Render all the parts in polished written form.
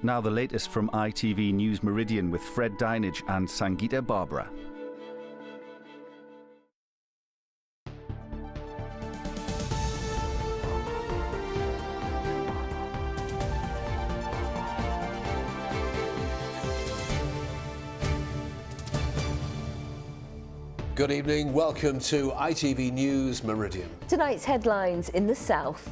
Now the latest from ITV News Meridian with Fred Dinage and Sangeeta Barbara. Good evening, welcome to ITV News Meridian. Tonight's headlines in the south.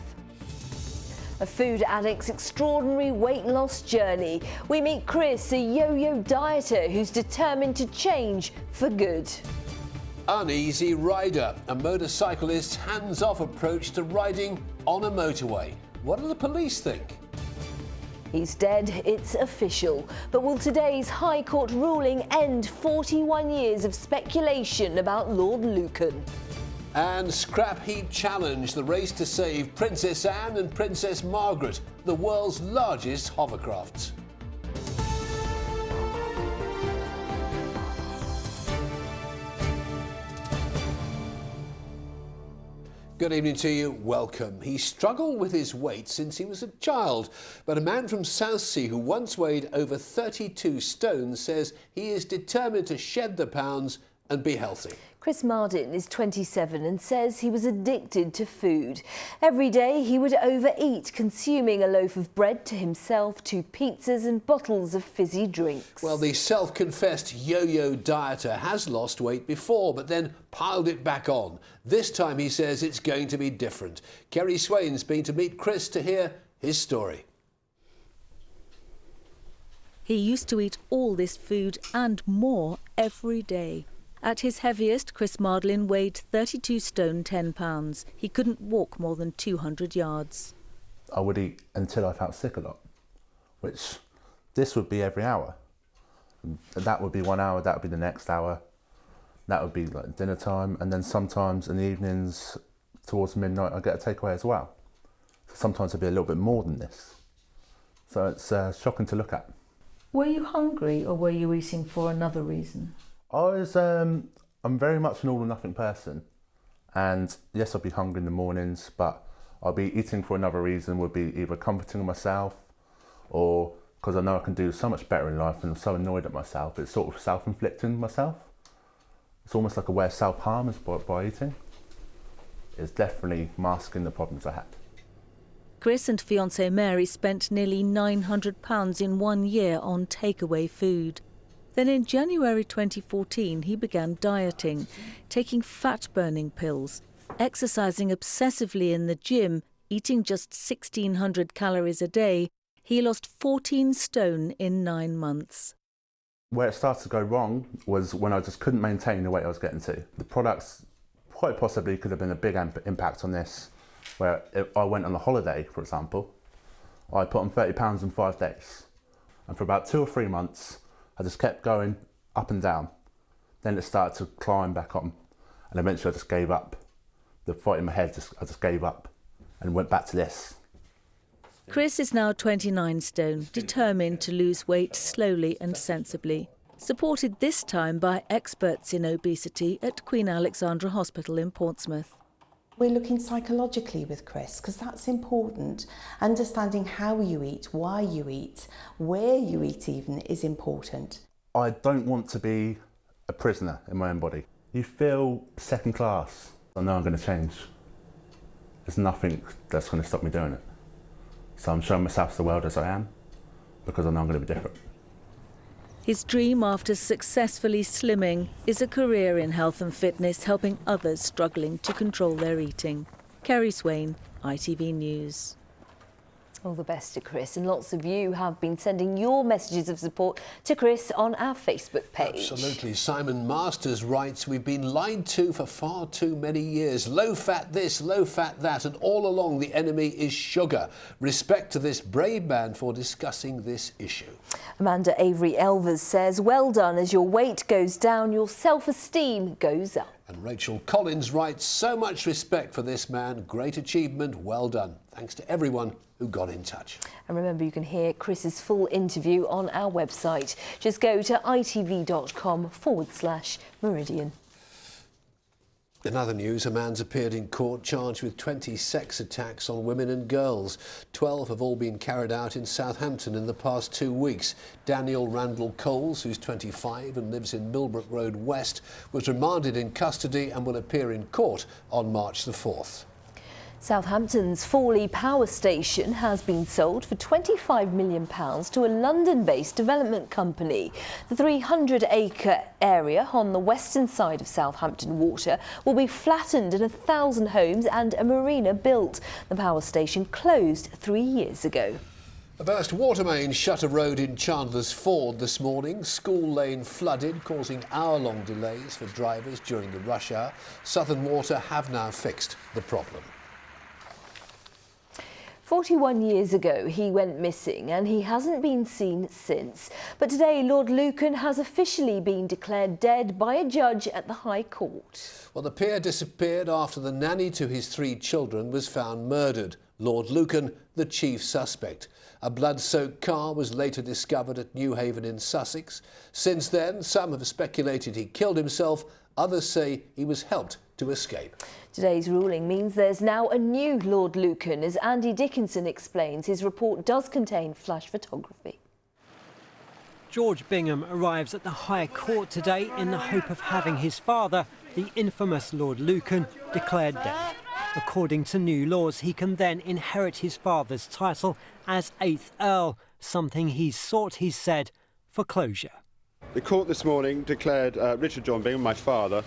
A food addict's extraordinary weight loss journey. We meet Chris, a yo-yo dieter who's determined to change for good. Uneasy rider, a motorcyclist's hands-off approach to riding on a motorway. What do the police think? He's dead, it's official. But will today's High Court ruling end 41 years of speculation about Lord Lucan? And Scrap Heap Challenge, the race to save Princess Anne and Princess Margaret, the world's largest hovercrafts. Good evening to you, welcome. He struggled with his weight since he was a child, but a man from Southsea who once weighed over 32 stone says he is determined to shed the pounds and be healthy. Chris Meridian is 27 and says he was addicted to food. Every day he would overeat, consuming a loaf of bread to himself, 2 pizzas and bottles of fizzy drinks. Well, the self-confessed yo-yo dieter has lost weight before, but then piled it back on. This time he says it's going to be different. Kerry Swain's been to meet Chris to hear his story. He used to eat all this food and more every day. At his heaviest, Chris Meridian weighed 32 stone 10 pounds. He couldn't walk more than 200 yards. I would eat until I felt sick a lot, which this would be every hour. That would be 1 hour, that would be the next hour. That would be like dinner time, and then sometimes in the evenings towards midnight I get a takeaway as well. So sometimes it'd be a little bit more than this. So it's shocking to look at. Were you hungry or were you eating for another reason? I'm very much an all or nothing person, and yes, I'll be hungry in the mornings, but I'll be eating for another reason, would be either comforting myself or because I know I can do so much better in life and I'm so annoyed at myself, it's sort of self-inflicting myself. It's almost like a way of self-harm is by eating. It's definitely masking the problems I had. Chris and fiancée Mary spent nearly £900 in 1 year on takeaway food. Then in January 2014, he began dieting, taking fat-burning pills, exercising obsessively in the gym, eating just 1,600 calories a day. He lost 14 stone in 9 months. Where it started to go wrong was when I just couldn't maintain the weight I was getting to. The products quite possibly could have been a big impact on this, where if I went on a holiday, for example, I put on 30 pounds in 5 days. And for about 2 or 3 months, I just kept going up and down. Then it started to climb back on, and eventually I just gave up. The fight in my head, I just gave up and went back to this. Chris is now 29 stone, determined to lose weight slowly and sensibly. Supported this time by experts in obesity at Queen Alexandra Hospital in Portsmouth. We're looking psychologically with Chris because that's important. Understanding how you eat, why you eat, where you eat even is important. I don't want to be a prisoner in my own body. You feel second class. I know I'm going to change. There's nothing that's going to stop me doing it. So I'm showing myself to the world as I am because I know I'm going to be different. His dream after successfully slimming is a career in health and fitness, helping others struggling to control their eating. Kerry Swain, ITV News. All the best to Chris, and lots of you have been sending your messages of support to Chris on our Facebook page. Absolutely. Simon Masters writes, we've been lied to for far too many years. Low fat this, low fat that, and all along the enemy is sugar. Respect to this brave man for discussing this issue. Amanda Avery Elvers says, well done, as your weight goes down, your self-esteem goes up. And Rachel Collins writes, so much respect for this man, great achievement, well done. Thanks to everyone who got in touch. And remember, you can hear Chris's full interview on our website. Just go to itv.com/Meridian. In other news, a man's appeared in court charged with 20 sex attacks on women and girls. 12 have all been carried out in Southampton in the past 2 weeks. Daniel Randall Coles, who's 25 and lives in Millbrook Road West, was remanded in custody and will appear in court on March the 4th. Southampton's Fawley Power Station has been sold for £25 million to a London-based development company. The 300-acre area on the western side of Southampton Water will be flattened and 1,000 homes and a marina built. The power station closed 3 years ago. A burst water main shut a road in Chandler's Ford this morning. School Lane flooded, causing hour-long delays for drivers during the rush hour. Southern Water have now fixed the problem. 41 years ago, he went missing and he hasn't been seen since. But today, Lord Lucan has officially been declared dead by a judge at the High Court. Well, the peer disappeared after the nanny to his 3 children was found murdered. Lord Lucan, the chief suspect. A blood-soaked car was later discovered at Newhaven in Sussex. Since then, some have speculated he killed himself. Others say he was helped to escape. Today's ruling means there's now a new Lord Lucan. As Andy Dickinson explains, his report does contain flash photography. George Bingham arrives at the High Court today in the hope of having his father, the infamous Lord Lucan, declared dead. According to new laws, he can then inherit his father's title as 8th Earl, something he's sought, he's said, for closure. The court this morning declared Richard John Bingham, my father,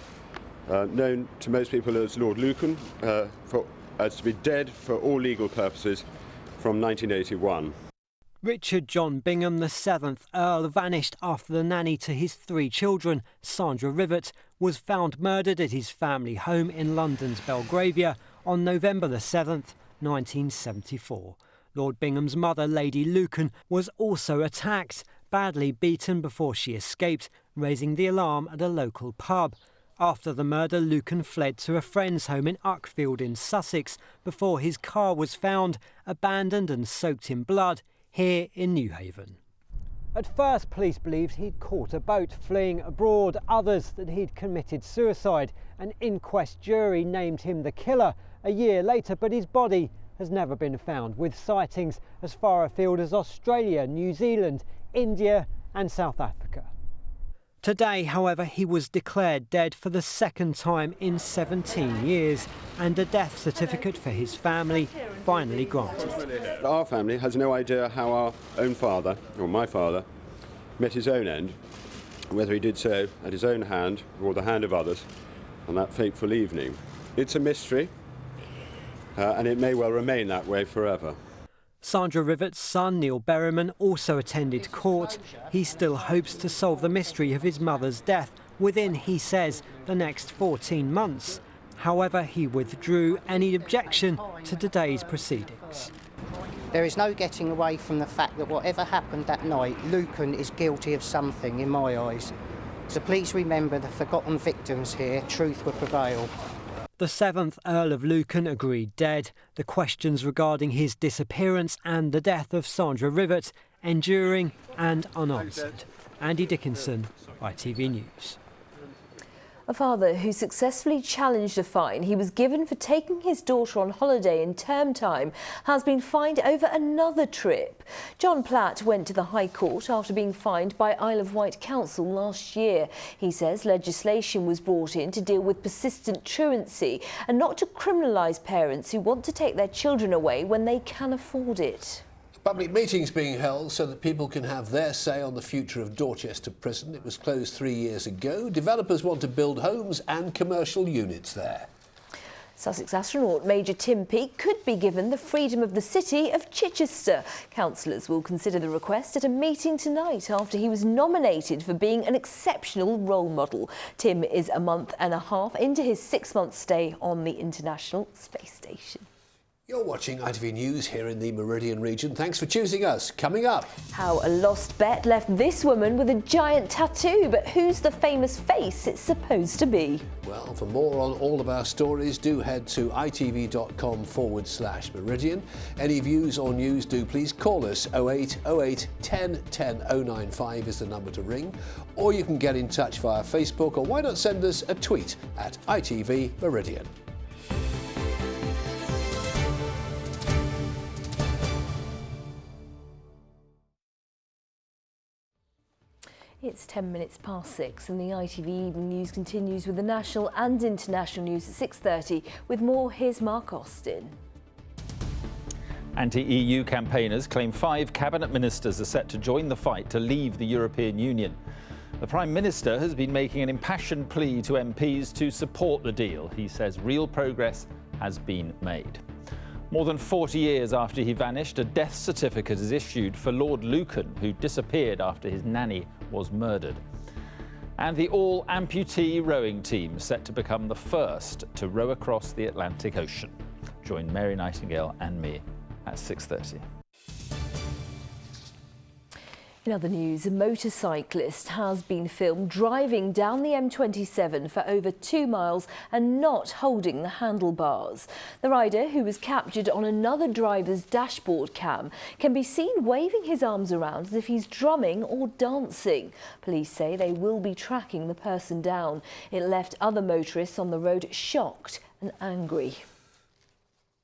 known to most people as Lord Lucan, as to be dead for all legal purposes from 1981. Richard John Bingham, the 7th Earl, vanished after the nanny to his 3 children, Sandra Rivet, was found murdered at his family home in London's Belgravia on November the 7th, 1974. Lord Bingham's mother, Lady Lucan, was also attacked, badly beaten before she escaped, raising the alarm at a local pub. After the murder, Lucan fled to a friend's home in Uckfield in Sussex before his car was found, abandoned and soaked in blood, here in Newhaven. At first, police believed he'd caught a boat fleeing abroad, others that he'd committed suicide. An inquest jury named him the killer a year later, but his body has never been found, with sightings as far afield as Australia, New Zealand, India and South Africa. Today, however, he was declared dead for the 2nd time in 17 years and a death certificate for his family finally granted. Our family has no idea how our own father, or my father, met his own end, whether he did so at his own hand or the hand of others on that fateful evening. It's a mystery, and it may well remain that way forever. Sandra Rivet's son, Neil Berryman, also attended court. He still hopes to solve the mystery of his mother's death within, he says, the next 14 months. However, he withdrew any objection to today's proceedings. There is no getting away from the fact that whatever happened that night, Lucan is guilty of something in my eyes. So please remember the forgotten victims here. Truth will prevail. The 7th Earl of Lucan agreed dead. The questions regarding his disappearance and the death of Sandra Rivet enduring and unanswered. Andy Dickinson, ITV News. A father who successfully challenged a fine he was given for taking his daughter on holiday in term time has been fined over another trip. John Platt went to the High Court after being fined by Isle of Wight Council last year. He says legislation was brought in to deal with persistent truancy and not to criminalise parents who want to take their children away when they can afford it. Public meetings being held so that people can have their say on the future of Dorchester Prison. It was closed 3 years ago. Developers want to build homes and commercial units there. Sussex astronaut Major Tim Peake could be given the freedom of the city of Chichester. Councillors will consider the request at a meeting tonight after he was nominated for being an exceptional role model. Tim is a month and a half into his 6-month stay on the International Space Station. You're watching ITV News here in the Meridian region. Thanks for choosing us. Coming up. How a lost bet left this woman with a giant tattoo, but who's the famous face it's supposed to be? Well, for more on all of our stories, do head to itv.com/Meridian. Any views or news, do please call us. 0808 10 10 095 is the number to ring. Or you can get in touch via Facebook, or why not send us a tweet at ITV Meridian. It's 10 minutes past 6 and the ITV Evening News continues with the national and international news at 6:30. With more, here's Mark Austin. Anti-EU campaigners claim 5 cabinet ministers are set to join the fight to leave the European Union. The Prime Minister has been making an impassioned plea to MPs to support the deal. He says real progress has been made. More than 40 years after he vanished, a death certificate is issued for Lord Lucan, who disappeared after his nanny was murdered. And the all-amputee rowing team set to become the first to row across the Atlantic Ocean. Join Mary Nightingale and me at 6:30. In other news, a motorcyclist has been filmed driving down the M27 for over 2 miles and not holding the handlebars. The rider, who was captured on another driver's dashboard cam, can be seen waving his arms around as if he's drumming or dancing. Police say they will be tracking the person down. It left other motorists on the road shocked and angry.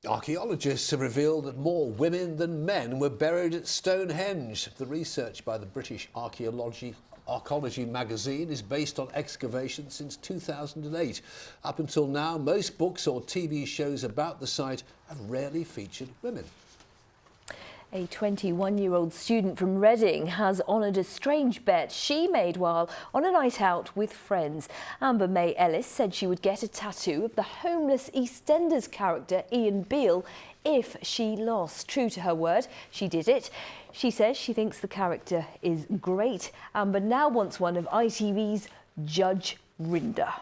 Archaeologists have revealed that more women than men were buried at Stonehenge. The research by the British Archaeology magazine is based on excavations since 2008. Up until now, most books or TV shows about the site have rarely featured women. A 21-year-old student from Reading has honoured a strange bet she made while on a night out with friends. Amber May Ellis said she would get a tattoo of the homeless EastEnders character Ian Beale if she lost. True to her word, she did it. She says she thinks the character is great. Amber now wants one of ITV's Judge Rinder.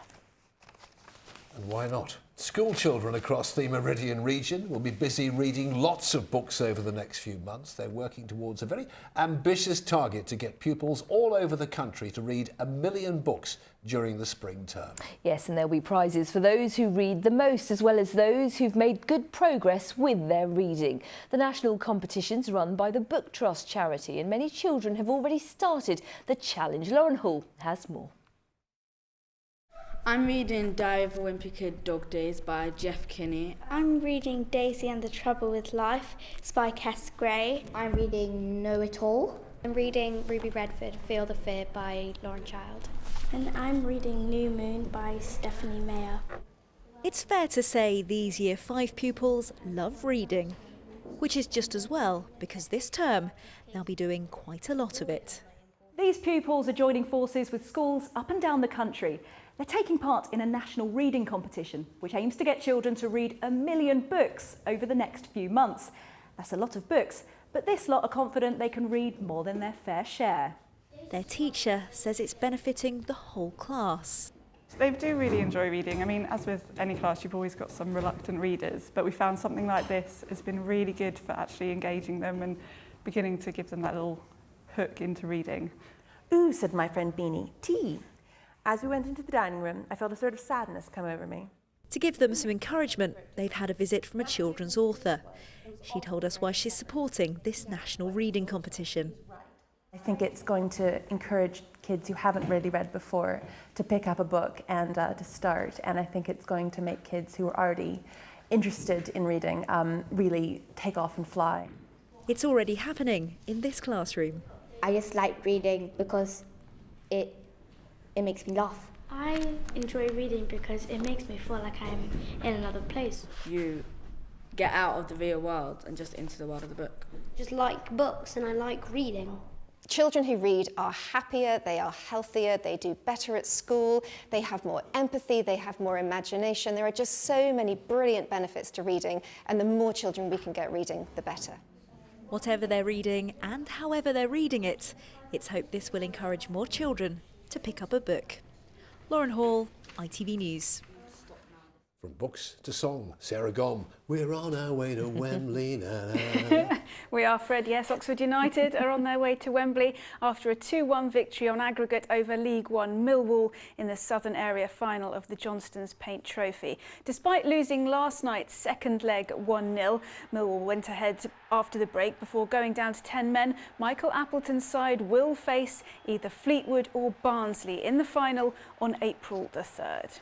And why not? School children across the Meridian region will be busy reading lots of books over the next few months. They're working towards a very ambitious target to get pupils all over the country to read 1 million books during the spring term. Yes, and there'll be prizes for those who read the most, as well as those who've made good progress with their reading. The national competition's run by the Book Trust charity, and many children have already started the challenge. Lauren Hall has more. I'm reading Diary of a Wimpy Kid Dog Days by Jeff Kinney. I'm reading Daisy and the Trouble with Life. It's by Cass Gray. I'm reading Know It All. I'm reading Ruby Redford, Feel the Fear by Lauren Child. And I'm reading New Moon by Stephanie Meyer. It's fair to say these Year 5 pupils love reading, which is just as well because this term they'll be doing quite a lot of it. These pupils are joining forces with schools up and down the country. They're taking part in a national reading competition, which aims to get children to read 1 million books over the next few months. That's a lot of books, but this lot are confident they can read more than their fair share. Their teacher says it's benefiting the whole class. They do really enjoy reading. I mean, as with any class, you've always got some reluctant readers, but we found something like this has been really good for actually engaging them and beginning to give them that little hook into reading. Ooh, said my friend Beanie, tea. As we went into the dining room, I felt a sort of sadness come over me. To give them some encouragement, they've had a visit from a children's author. She told us why she's supporting this national reading competition. I think it's going to encourage kids who haven't really read before to pick up a book and to start. And I think it's going to make kids who are already interested in reading really take off and fly. It's already happening in this classroom. I just like reading because it makes me laugh. I enjoy reading because it makes me feel like I'm in another place. You get out of the real world and just into the world of the book. Just like books and I like reading. Children who read are happier, they are healthier, they do better at school, they have more empathy, they have more imagination. There are just so many brilliant benefits to reading, and the more children we can get reading, the better. Whatever they're reading and however they're reading it, it's hoped this will encourage more children to pick up a book. Lauren Hall, ITV News. From books to song, Sarah Gom, we're on our way to Wembley. Na, na, na. We are, Fred. Yes, Oxford United are on their way to Wembley after a 2-1 victory on aggregate over League One Millwall in the Southern Area final of the Johnstone's Paint Trophy. Despite losing last night's second leg 1-0, Millwall went ahead after the break before going down to 10 men. Michael Appleton's side will face either Fleetwood or Barnsley in the final on April the 3rd.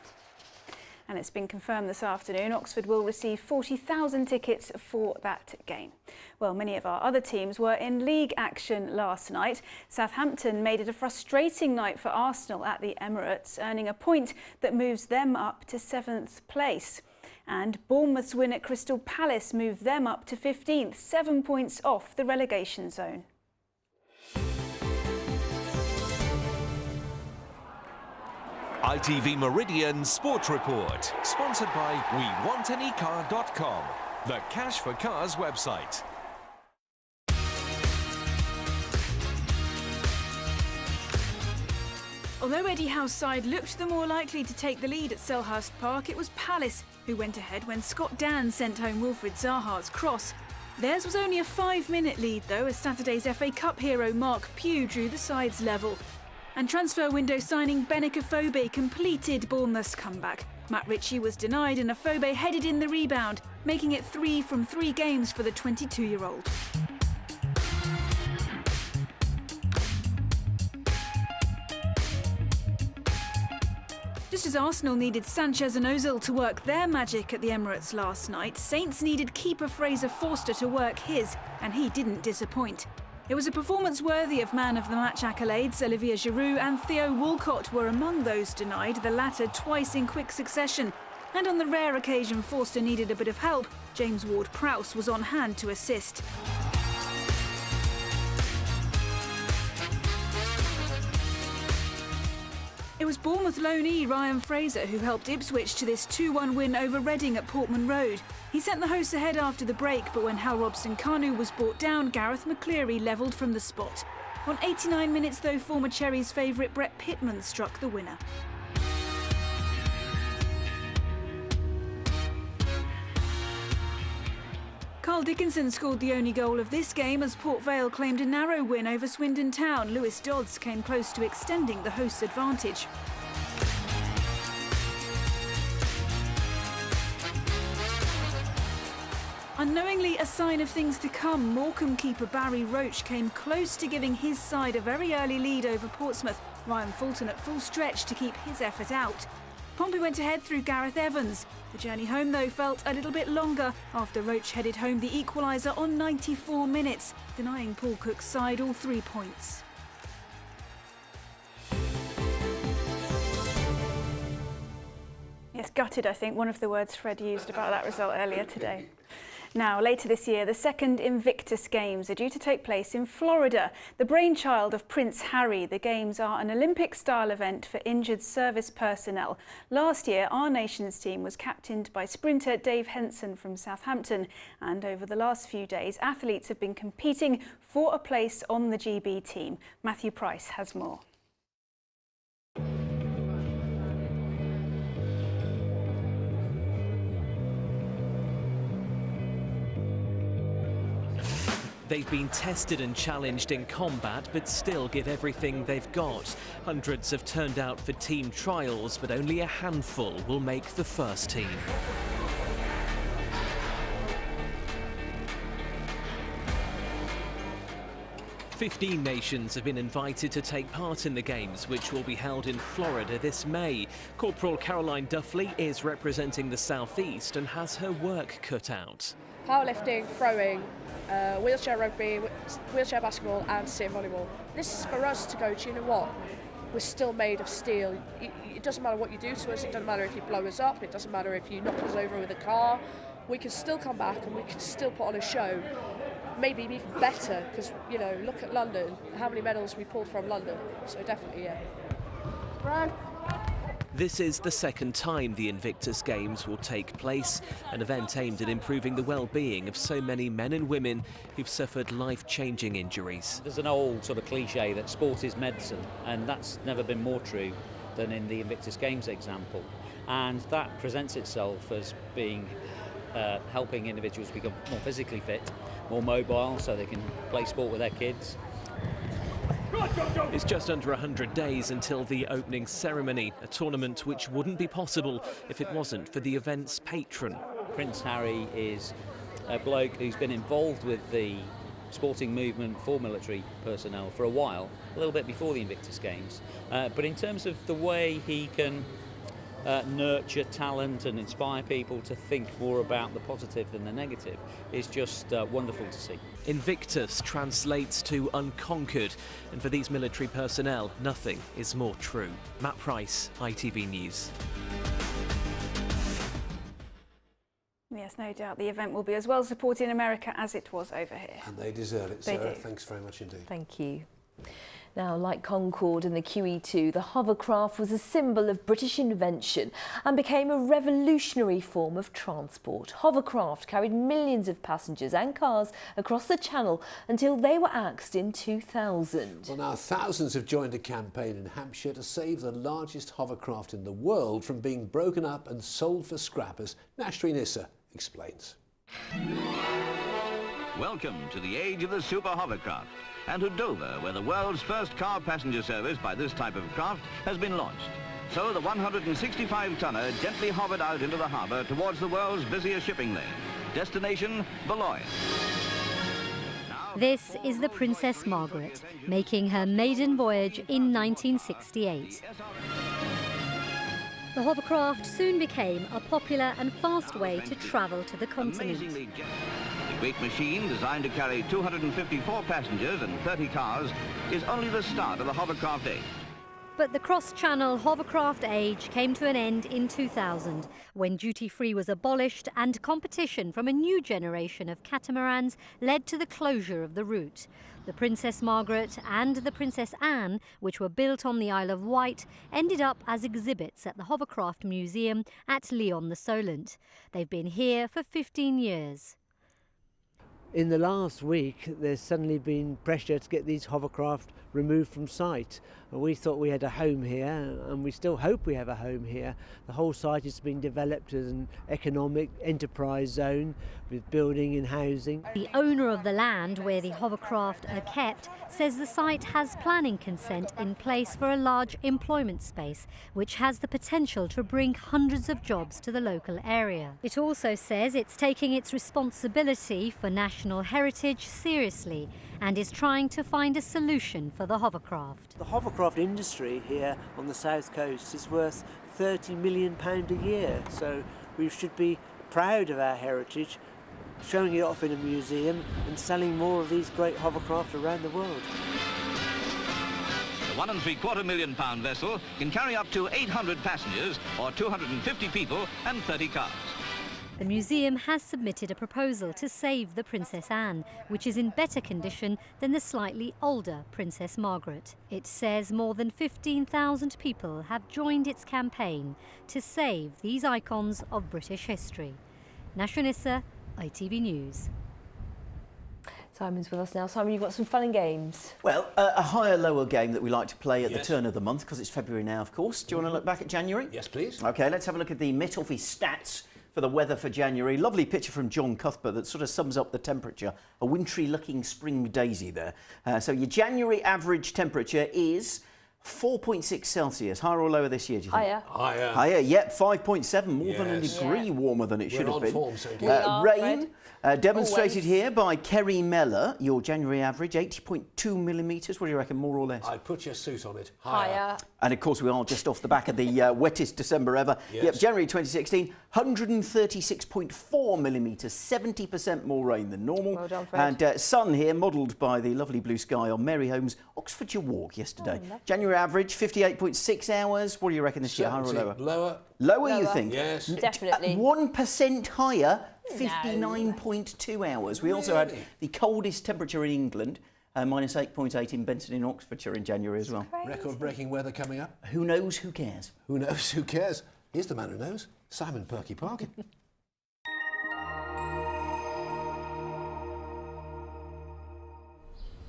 And it's been confirmed this afternoon Oxford will receive 40,000 tickets for that game. Well, many of our other teams were in league action last night. Southampton made it a frustrating night for Arsenal at the Emirates, earning a point that moves them up to 7th place. And Bournemouth's win at Crystal Palace moved them up to 15th, 7 points off the relegation zone. ITV Meridian Sports Report, sponsored by WeWantAnyCar.com, the Cash for Cars website. Although Eddie Howe's side looked the more likely to take the lead at Selhurst Park, it was Palace who went ahead when Scott Dan sent home Wilfried Zaha's cross. Theirs was only a 5-minute lead though, as Saturday's FA Cup hero Mark Pugh drew the sides level. And transfer window signing Benik Afobe completed Bournemouth's comeback. Matt Ritchie was denied and Afobe headed in the rebound, making it 3 from 3 games for the 22-year-old. Just as Arsenal needed Sanchez and Ozil to work their magic at the Emirates last night, Saints needed keeper Fraser Forster to work his, and he didn't disappoint. It was a performance worthy of man of the match accolades. Olivier Giroud and Theo Walcott were among those denied, the latter twice in quick succession. And on the rare occasion Forster needed a bit of help, James Ward-Prowse was on hand to assist. It was Bournemouth loanee Ryan Fraser who helped Ipswich to this 2-1 win over Reading at Portman Road. He sent the hosts ahead after the break, but when Hal Robson-Kanu was brought down, Gareth McCleary levelled from the spot. On 89 minutes though, former Cherries favourite Brett Pittman struck the winner. Carl Dickinson scored the only goal of this game as Port Vale claimed a narrow win over Swindon Town. Lewis Dodds came close to extending the hosts' advantage. Unknowingly a sign of things to come, Morecambe keeper Barry Roach came close to giving his side a very early lead over Portsmouth. Ryan Fulton at full stretch to keep his effort out. Pompey went ahead through Gareth Evans. The journey home, though, felt a little bit longer after Roach headed home the equaliser on 94 minutes, denying Paul Cook's side all 3 points. Yes, gutted, I think, one of the words Fred used about that result earlier today. Now, later this year, the second Invictus Games are due to take place in Florida. The brainchild of Prince Harry, the Games are an Olympic-style event for injured service personnel. Last year, our nation's team was captained by sprinter Dave Henson from Southampton. And over the last few days, athletes have been competing for a place on the GB team. Matthew Price has more. They've been tested and challenged in combat, but still give everything they've got. Hundreds have turned out for team trials, but only a handful will make the first team. "15 nations have been invited to take part in the Games, which will be held in Florida this May. Corporal Caroline Duffley is representing the Southeast and has her work cut out. Powerlifting, throwing, wheelchair rugby, wheelchair basketball and sit volleyball. This is for us to go, do you know what? We're still made of steel. It doesn't matter what you do to us, it doesn't matter if you blow us up, it doesn't matter if you knock us over with a car. We can still come back and we can still put on a show. Maybe even better, because, you know, look at London, how many medals we pulled from London. So definitely, yeah. Run. This is the second time the Invictus Games will take place, an event aimed at improving the well-being of so many men and women who've suffered life-changing injuries. There's an old sort of cliche that sport is medicine, and that's never been more true than in the Invictus Games example. and that presents itself as being helping individuals become more physically fit, more mobile, so they can play sport with their kids. It's just under 100 days until the opening ceremony, a tournament which wouldn't be possible if it wasn't for the event's patron. Prince Harry is a bloke who's been involved with the sporting movement for military personnel for a while, a little bit before the Invictus Games. But in terms of the way he can nurture talent and inspire people to think more about the positive than the negative is just wonderful to see. Invictus translates to unconquered, and for these military personnel, nothing is more true. Matt Price, ITV News. Yes, no doubt the event will be as well supported in America as it was over here. And they deserve it, Sarah. Thanks very much indeed. Thank you. Now, like Concorde and the QE2, the hovercraft was a symbol of British invention and became a revolutionary form of transport. Hovercraft carried millions of passengers and cars across the Channel until they were axed in 2000. Well, now thousands have joined a campaign in Hampshire to save the largest hovercraft in the world from being broken up and sold for scrap, as Nashri Nissa explains. Welcome to the age of the super hovercraft, and to Dover, where the world's first car passenger service by this type of craft has been launched. So the 165-tonner gently hovered out into the harbour towards the world's busiest shipping lane. Destination, Boulogne. This is the Princess Margaret, making her maiden voyage in 1968. The hovercraft soon became a popular and fast way to travel to the continent. The great machine, designed to carry 254 passengers and 30 cars, is only the start of the hovercraft age. But the cross-channel hovercraft age came to an end in 2000, when duty-free was abolished and competition from a new generation of catamarans led to the closure of the route. The Princess Margaret and the Princess Anne, which were built on the Isle of Wight, ended up as exhibits at the Hovercraft Museum at Lyon-le-Solent. They've been here for 15 years. In the last week, there's suddenly been pressure to get these hovercraft removed from site. We thought we had a home here, and we still hope we have a home here. The whole site has been developed as an economic enterprise zone with building and housing. The owner of the land where the hovercraft are kept says the site has planning consent in place for a large employment space, which has the potential to bring hundreds of jobs to the local area. It also says it's taking its responsibility for national heritage seriously and is trying to find a solution for the hovercraft. The hovercraft industry here on the south coast is worth £30 million a year, so we should be proud of our heritage, showing it off in a museum and selling more of these great hovercraft around the world. The £1.75 million vessel can carry up to 800 passengers or 250 people and 30 cars. The museum has submitted a proposal to save the Princess Anne, which is in better condition than the slightly older Princess Margaret. It says more than 15,000 people have joined its campaign to save these icons of British history. Nashri Nissa, ITV News. Simon's with us now. Simon, you've got some fun and games. Well, a higher-lower game that we like to play at the turn of the month, because it's February now, of course. Do you want to look back at January? Yes, please. OK, let's have a look at the Met Office stats for the weather for January. Lovely picture from John Cuthbert that sort of sums up the temperature. A wintry-looking spring daisy there. So your January average temperature is 4.6 Celsius. Higher or lower this year, do you think? Higher. Higher. Higher, yep, 5.7, more than a degree warmer than it should have been. Form, so rain, demonstrated here by Kerry Mellor. Your January average, 80.2 millimetres. What do you reckon, more or less? I'd put your suit on it. Higher. And of course, we are just off the back of the wettest December ever. Yes. Yep, January 2016, 136.4 millimetres, 70% more rain than normal. Well done, Fred. And sun here, modelled by the lovely blue sky on Mary Holmes' Oxfordshire Walk yesterday. January average, 58.6 hours. What do you reckon this year, higher or lower? Lower. Lower, you think? Yes. Definitely. 1% higher, 59.2 hours. We also had the coldest temperature in England, minus 8.8 in Benson in Oxfordshire in January as well. Record-breaking weather coming up. Who knows, who cares? Who knows, who cares? Here's the man who knows, Simon Perky Parkin.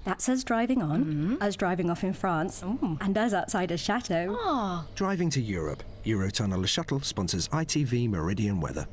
That's us driving on, us driving off in France, and us outside a chateau. Driving to Europe. Eurotunnel Shuttle sponsors ITV Meridian weather.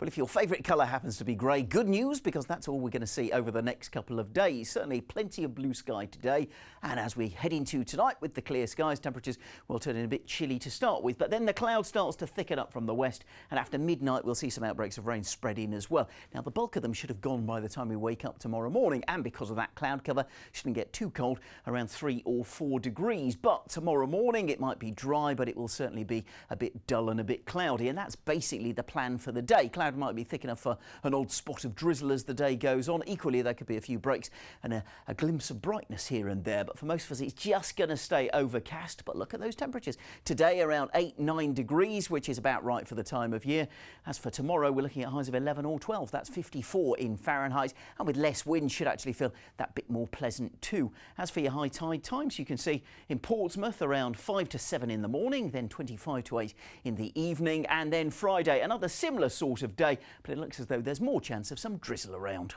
Well, if your favourite colour happens to be grey, good news, because that's all we're going to see over the next couple of days. Certainly plenty of blue sky today, and as we head into tonight with the clear skies, temperatures will turn in a bit chilly to start with, but then the cloud starts to thicken up from the west, and after midnight we'll see some outbreaks of rain spread in as well. Now, the bulk of them should have gone by the time we wake up tomorrow morning, and because of that cloud cover, shouldn't get too cold, around 3 or 4 degrees. But tomorrow morning it might be dry, but it will certainly be a bit dull and a bit cloudy, and that's basically the plan for the day. Cloud might be thick enough for an odd spot of drizzle as the day goes on. Equally, there could be a few breaks and a glimpse of brightness here and there, but for most of us it's just going to stay overcast. But look at those temperatures. Today around 8-9 degrees, which is about right for the time of year. As for tomorrow, we're looking at highs of 11 or 12. That's 54 in Fahrenheit, and with less wind should actually feel that bit more pleasant too. As for your high tide times, you can see in Portsmouth around 5 to 7 in the morning, then 25 to 8 in the evening, and then Friday another similar sort of day, but it looks as though there's more chance of some drizzle around.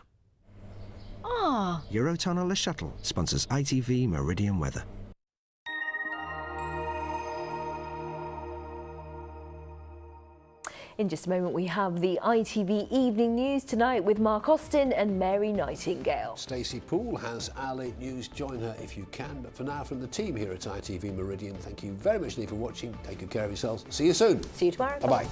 Eurotunnel Shuttle sponsors ITV Meridian weather. In just a moment, we have the ITV Evening News tonight with Mark Austin and Mary Nightingale. Stacey Poole has our late news. Join her if you can. But for now, from the team here at ITV Meridian, thank you very much indeed for watching. Take good care of yourselves. See you soon. See you tomorrow. Bye-bye.